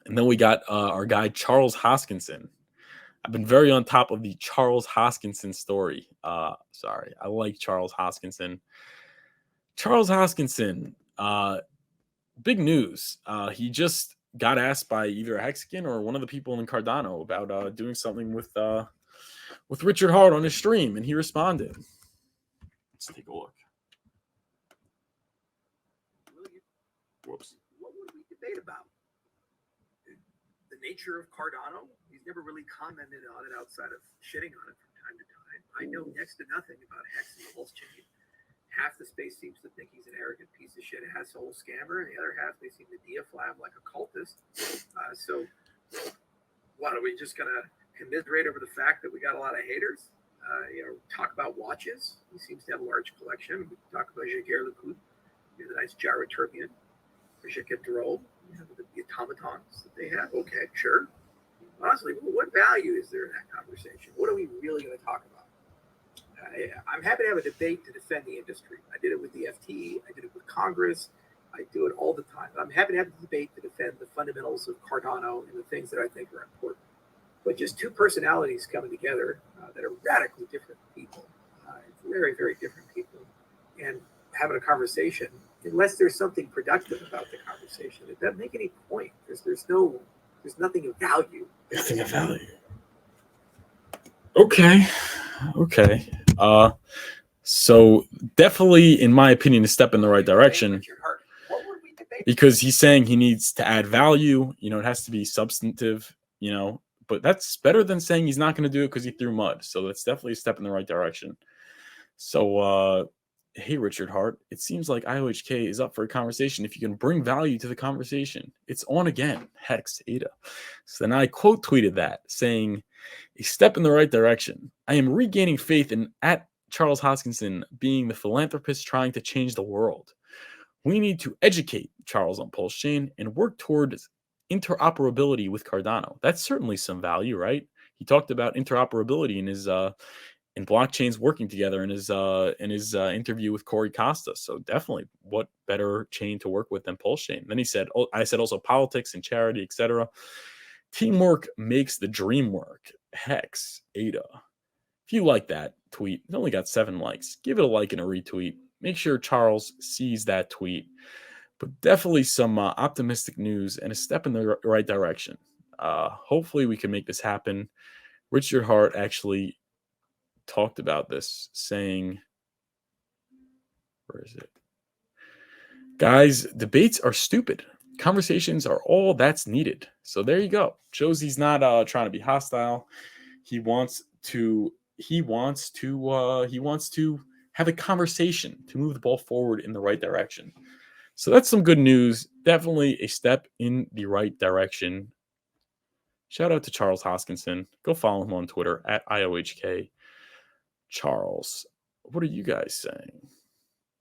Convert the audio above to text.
And then we got our guy, Charles Hoskinson. I've been very on top of the Charles Hoskinson story. Sorry, I like Charles Hoskinson. Charles Hoskinson, big news. He just got asked by either Hexagon or one of the people in Cardano about doing something with Richard Hart on his stream, and he responded. Let's take a look. Whoops. What would we debate about? The nature of Cardano? He's never really commented on it outside of shitting on it from time to time. I know next to nothing about Hex and the pulsechain. Half the space seems to think he's an arrogant piece of shit, a asshole scammer, and the other half they seem to deify him like a cultist. So, what are we just gonna commiserate over the fact that we got a lot of haters? Talk about watches. He seems to have a large collection. We talk about Jaeger LeCoultre, the nice gyroturbian, Jacques Drole, the automatons that they have. Okay, sure. Honestly, what value is there in that conversation? What are we really going to talk about? I'm happy to have a debate to defend the industry. I did it with the FT. I did it with Congress. I do it all the time. I'm happy to have a debate to defend the fundamentals of Cardano and the things that I think are important. But just two personalities coming together that are radically different people, very, very different people, and having a conversation, unless there's something productive about the conversation, it doesn't make any point. There's nothing of value. Nothing of value. Okay. So definitely, in my opinion, a step in the right direction, because he's saying he needs to add value. It has to be substantive. But that's better than saying he's not going to do it because he threw mud. So that's definitely a step in the right direction. So, hey, Richard Hart, it seems like IOHK is up for a conversation. If you can bring value to the conversation, it's on again. Hex, ADA. So then I quote tweeted that, saying, a step in the right direction. I am regaining faith in at Charles Hoskinson being the philanthropist trying to change the world. We need to educate Charles on pulsechain and work towards interoperability with Cardano. That's certainly some value, right? He talked about interoperability in his in blockchains working together in his interview with Corey Costa. So definitely, what better chain to work with than pulsechain? Then he said, I said also politics and charity, etc. Teamwork makes the dream work. Hex, ADA. If you like that tweet, it only got 7 likes. Give it a like and a retweet. Make sure Charles sees that tweet. But definitely some optimistic news and a step in the right direction. Hopefully we can make this happen. Richard Hart actually talked about this, saying, where is it? Guys, debates are stupid. Conversations are all that's needed. So there you go. Shows he's not trying to be hostile. He wants to have a conversation to move the ball forward in the right direction. So that's some good news. Definitely a step in the right direction. Shout out to Charles Hoskinson. Go follow him on Twitter at IOHK Charles. What are you guys saying?